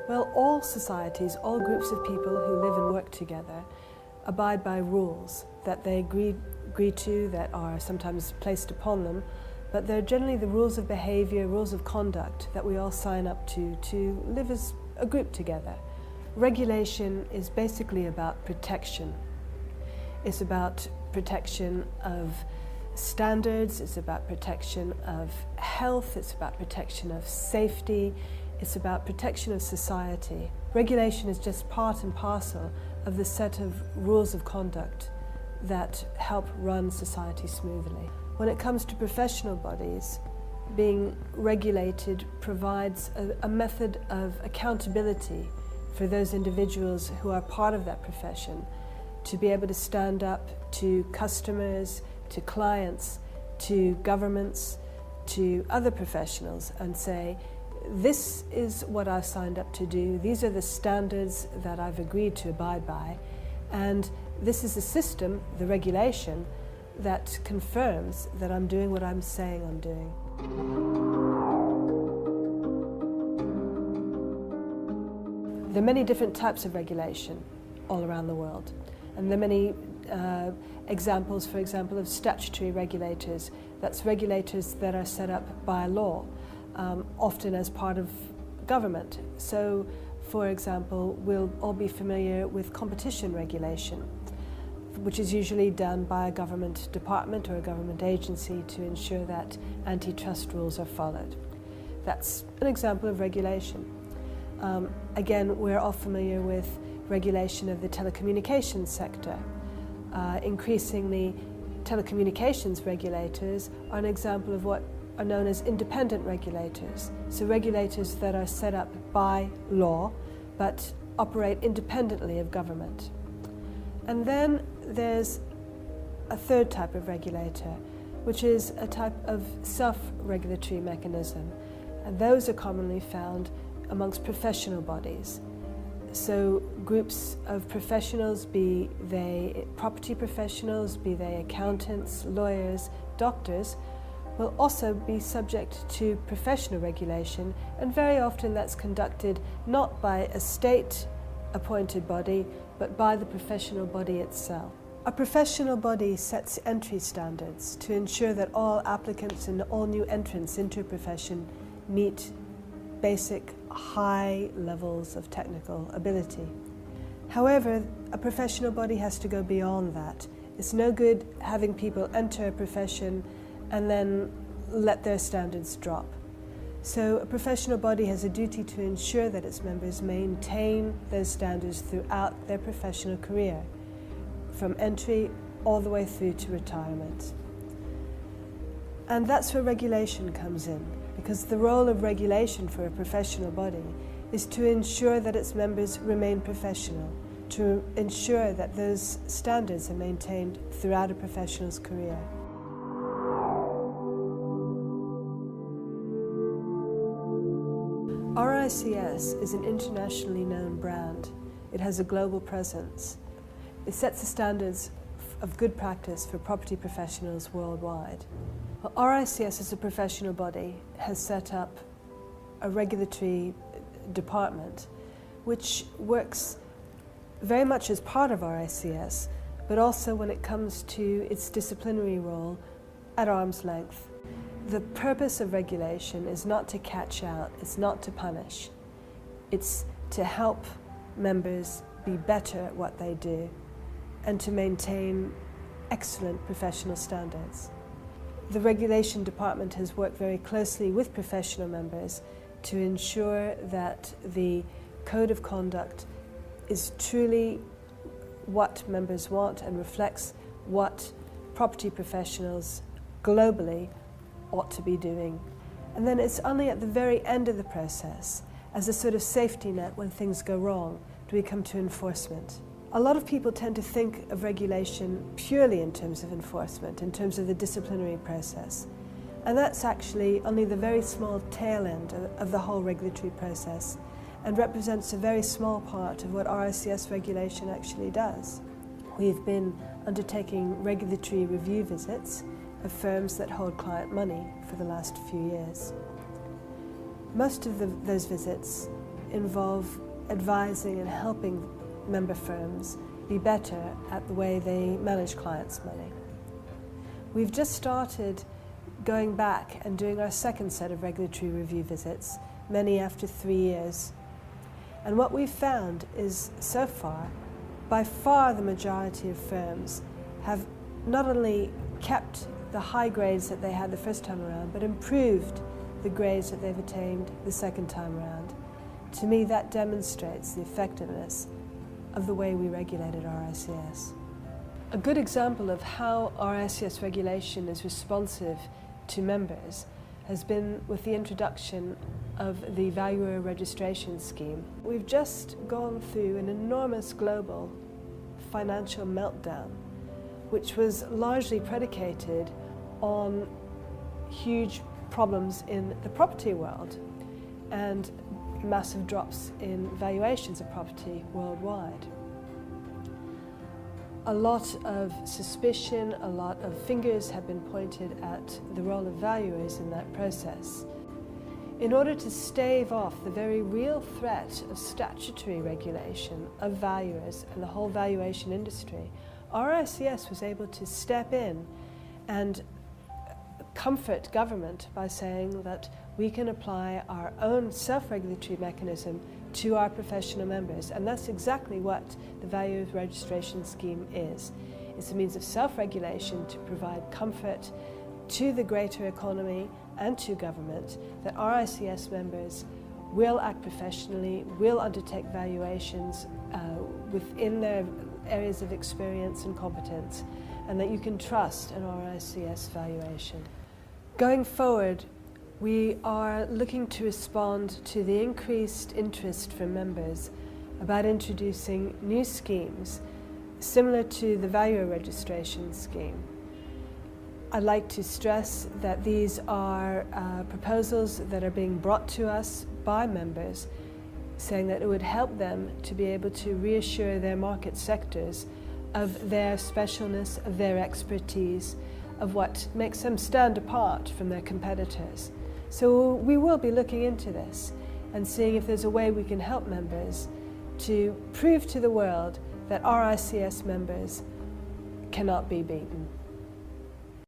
Well, all societies, all groups of people who live and work together abide by rules that they agree to, that are sometimes placed upon them, but they're generally the rules of behavior, rules of conduct that we all sign up to live as a group together. Regulation is basically about protection. It's about protection of standards, it's about protection of health, it's about protection of safety, it's about protection of society. Regulation is just part and parcel of the set of rules of conduct that help run society smoothly. When it comes to professional bodies, being regulated provides a method of accountability for those individuals who are part of that profession, to be able to stand up to customers, to clients, to governments, to other professionals and say, this is what I've signed up to do, these are the standards that I've agreed to abide by, and this is the system, the regulation, that confirms that I'm doing what I'm saying I'm doing. There are many different types of regulation all around the world, and there are many examples, for example, of statutory regulators. That's regulators that are set up by law, often as part of government. So, for example, we'll all be familiar with competition regulation, which is usually done by a government department or a government agency to ensure that antitrust rules are followed. That's an example of regulation. Again, we're all familiar with regulation of the telecommunications sector. Increasingly, telecommunications regulators are an example of what are known as independent regulators. So regulators that are set up by law but operate independently of government. And then there's a third type of regulator, which is a type of self-regulatory mechanism. And those are commonly found amongst professional bodies. So groups of professionals, be they property professionals, be they accountants, lawyers, doctors, will also be subject to professional regulation, and very often that's conducted not by a state-appointed body, but by the professional body itself. A professional body sets entry standards to ensure that all applicants and all new entrants into a profession meet basic high levels of technical ability. However, a professional body has to go beyond that. It's no good having people enter a profession and then let their standards drop. So a professional body has a duty to ensure that its members maintain those standards throughout their professional career, from entry all the way through to retirement. And that's where regulation comes in, because the role of regulation for a professional body is to ensure that its members remain professional, to ensure that those standards are maintained throughout a professional's career. RICS is an internationally known brand. It has a global presence. It sets the standards of good practice for property professionals worldwide. Well, RICS as a professional body has set up a regulatory department which works very much as part of RICS, but also when it comes to its disciplinary role at arm's length. The purpose of regulation is not to catch out, it's not to punish. It's to help members be better at what they do and to maintain excellent professional standards. The regulation department has worked very closely with professional members to ensure that the code of conduct is truly what members want and reflects what property professionals globally ought to be doing. And then it's only at the very end of the process, as a sort of safety net when things go wrong, do we come to enforcement. A lot of people tend to think of regulation purely in terms of enforcement, in terms of the disciplinary process. And that's actually only the very small tail end of the whole regulatory process, and represents a very small part of what RICS regulation actually does. We've been undertaking regulatory review visits of firms that hold client money for the last few years. Most of those visits involve advising and helping member firms be better at the way they manage clients' money. We've just started going back and doing our second set of regulatory review visits, many after 3 years. And what we've found is, so far, by far the majority of firms have not only kept the high grades that they had the first time around, but improved the grades that they've attained the second time around. To me, that demonstrates the effectiveness of the way we regulated RICS. A good example of how RICS regulation is responsive to members has been with the introduction of the Valuer Registration Scheme. We've just gone through an enormous global financial meltdown, which was largely predicated on huge problems in the property world and massive drops in valuations of property worldwide. A lot of suspicion, a lot of fingers have been pointed at the role of valuers in that process. In order to stave off the very real threat of statutory regulation of valuers and the whole valuation industry, RICS was able to step in and comfort government by saying that we can apply our own self-regulatory mechanism to our professional members, and that's exactly what the Valuer Registration Scheme is. It's a means of self-regulation to provide comfort to the greater economy and to government that RICS members will act professionally, will undertake valuations within their areas of experience and competence, and that you can trust an RICS valuation. Going forward, we are looking to respond to the increased interest from members about introducing new schemes similar to the Valuer Registration Scheme. I'd like to stress that these are proposals that are being brought to us by members, saying that it would help them to be able to reassure their market sectors of their specialness, of their expertise, of what makes them stand apart from their competitors. So we will be looking into this and seeing if there's a way we can help members to prove to the world that RICS members cannot be beaten.